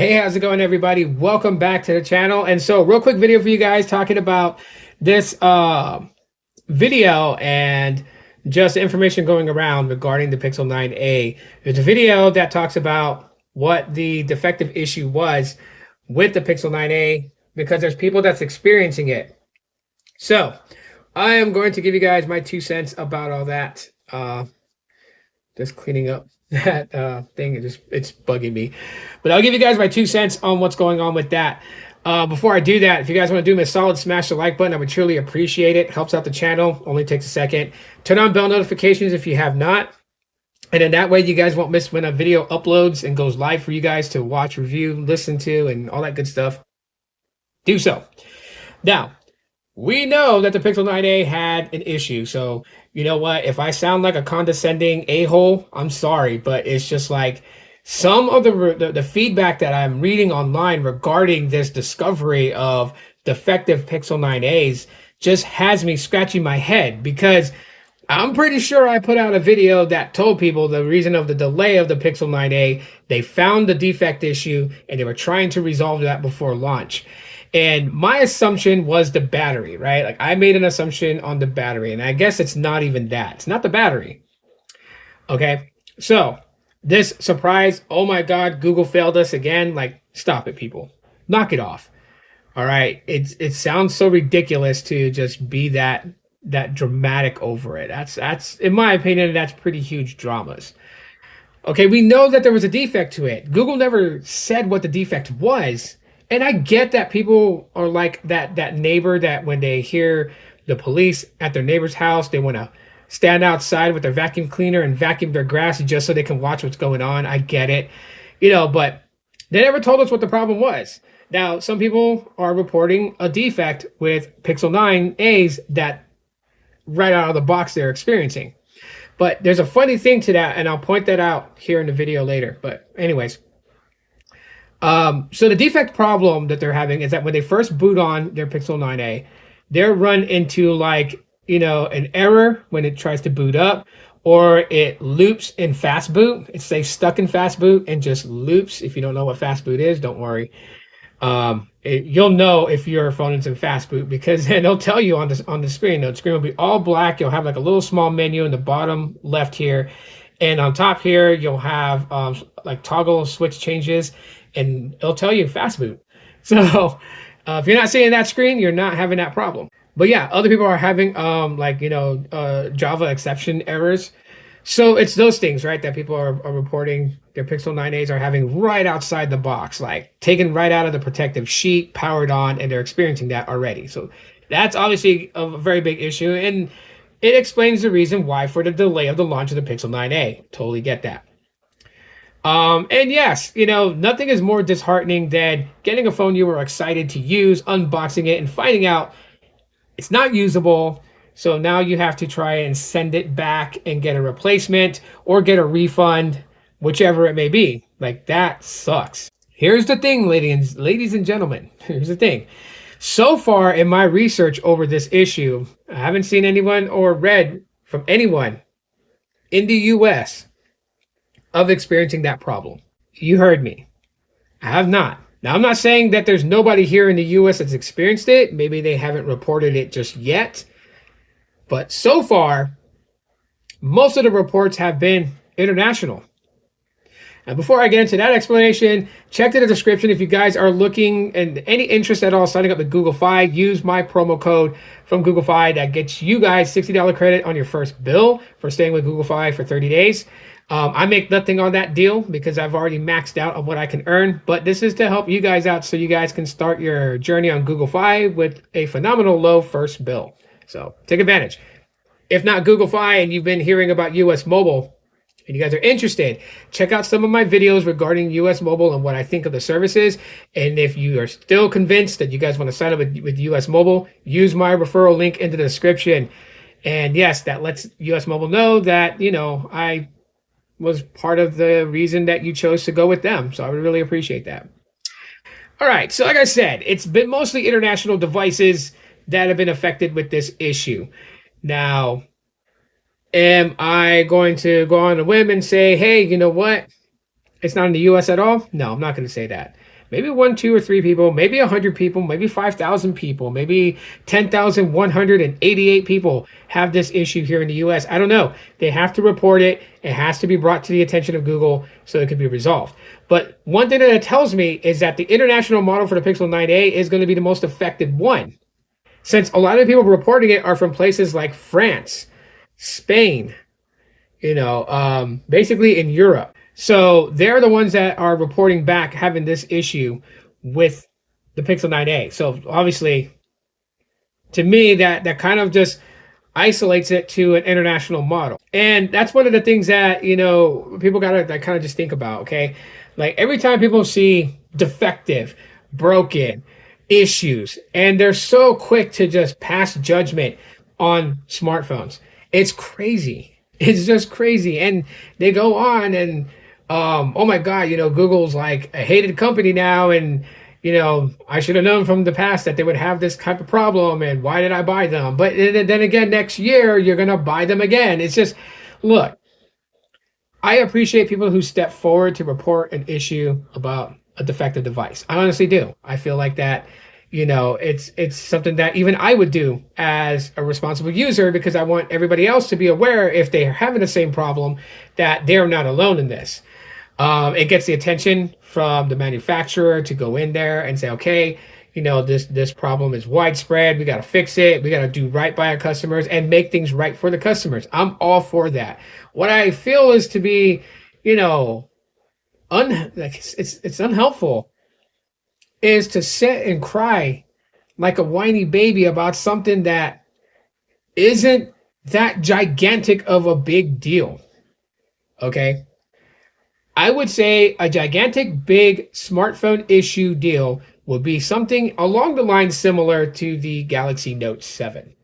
Hey, how's it going, everybody? Welcome back to the channel. And so, real quick video for you guys talking about this video and just information going around regarding the Pixel 9a. There's a video that talks about what the defective issue was with the Pixel 9a because there's people that's experiencing it. So, I am going to give you guys my 2 cents about all that. Just cleaning up that thing. It's bugging me, but I'll give you guys my 2 cents on what's going on with that. Before I do that, if you guys want to do me a solid, smash the like button. I would truly appreciate it. Helps out the channel. Only takes a second. Turn on bell notifications if you have not, and then that way you guys won't miss when a video uploads and goes live for you guys to watch, review, listen to, and all that good stuff. Do so. Now, we know that the Pixel 9a had an issue, so you know what? If I sound like a condescending a-hole, I'm sorry, but it's just like some of the feedback that I'm reading online regarding this discovery of defective Pixel 9a's just has me scratching my head, because I'm pretty sure I put out a video that told people the reason of the delay of the Pixel 9a, they found the defect issue and they were trying to resolve that before launch. And my assumption was the battery, right? Like, I made an assumption on the battery, and I guess it's not even that. It's not the battery. Okay, so this surprise, oh my God, Google failed us again. Like, stop it, people. Knock it off. All right, it sounds so ridiculous to just be that dramatic over it. That's in my opinion, that's pretty huge dramas. Okay, we know that there was a defect to it. Google never said what the defect was. And I get that people are like that neighbor that when they hear the police at their neighbor's house, they want to stand outside with their vacuum cleaner and vacuum their grass just so they can watch what's going on. I get it, but they never told us what the problem was. Now, some people are reporting a defect with Pixel 9a's that right out of the box they're experiencing. But there's a funny thing to that, and I'll point that out here in the video later. But anyways, so the defect problem that they're having is that when they first boot on their Pixel 9a, they're run into an error when it tries to boot up, or it loops in fastboot. It stays stuck in fastboot and just loops. If you don't know what fastboot is, don't worry. You'll know if your phone is in fastboot, because then they'll tell you on the screen. The screen will be all black. You'll have like a little small menu in the bottom left here, and on top here you'll have like toggle switch changes, and it'll tell you fastboot. So if you're not seeing that screen, you're not having that problem. But yeah, other people are having Java exception errors. So it's those things, right, that people are reporting their Pixel 9a's are having right outside the box, like taken right out of the protective sheet, powered on, and they're experiencing that already. So that's obviously a very big issue, and it explains the reason why for the delay of the launch of the Pixel 9a. Totally get that. And yes, nothing is more disheartening than getting a phone you were excited to use, unboxing it, and finding out it's not usable. So now you have to try and send it back and get a replacement or get a refund, whichever it may be. Like, that sucks. Here's the thing, ladies and gentlemen. Here's the thing. So far in my research over this issue, I haven't seen anyone or read from anyone in the US of experiencing that problem. You heard me. I have not. Now, I'm not saying that there's nobody here in the US that's experienced it. Maybe they haven't reported it just yet. But so far, most of the reports have been international. And before I get into that explanation, check in the description if you guys are looking and any interest at all signing up with Google Fi. Use my promo code from Google Fi that gets you guys $60 credit on your first bill for staying with Google Fi for 30 days. I make nothing on that deal because I've already maxed out on what I can earn, but this is to help you guys out so you guys can start your journey on Google Fi with a phenomenal low first bill. So take advantage. If not Google Fi and you've been hearing about US Mobile and you guys are interested, check out some of my videos regarding US Mobile and what I think of the services. And if you are still convinced that you guys want to sign up with US Mobile, use my referral link in the description. And yes, that lets US Mobile know that, I was part of the reason that you chose to go with them. So I would really appreciate that. All right, so like I said, it's been mostly international devices that have been affected with this issue. Now, am I going to go on a whim and say, hey, you know what? It's not in the US at all? No, I'm not going to say that. maybe one, two, or three people, maybe 100 people, maybe 5,000 people, maybe 10,188 people have this issue here in the US. I don't know. They have to report it. It has to be brought to the attention of Google so it can be resolved. But one thing that it tells me is that the international model for the Pixel 9a is going to be the most affected one, since a lot of the people reporting it are from places like France, Spain, basically in Europe. So they're the ones that are reporting back having this issue with the Pixel 9a. So obviously, to me, that kind of just isolates it to an international model. And that's one of the things that, people got to kind of just think about, okay? Like every time people see defective, broken, issues, and they're so quick to just pass judgment on smartphones. It's crazy. It's just crazy. And they go on and, oh my God, Google's like a hated company now. And, I should have known from the past that they would have this type of problem. And why did I buy them? But then again, next year, you're going to buy them again. It's just, look, I appreciate people who step forward to report an issue about a defective device. I honestly do. I feel like that, it's something that even I would do as a responsible user, because I want everybody else to be aware, if they're having the same problem, that they're not alone in this. It gets the attention from the manufacturer to go in there and say, okay, this problem is widespread. We got to fix it. We got to do right by our customers and make things right for the customers. I'm all for that. What I feel is to be, it's unhelpful, is to sit and cry like a whiny baby about something that isn't that gigantic of a big deal. Okay? I would say a gigantic big smartphone issue deal would be something along the lines similar to the Galaxy Note 7.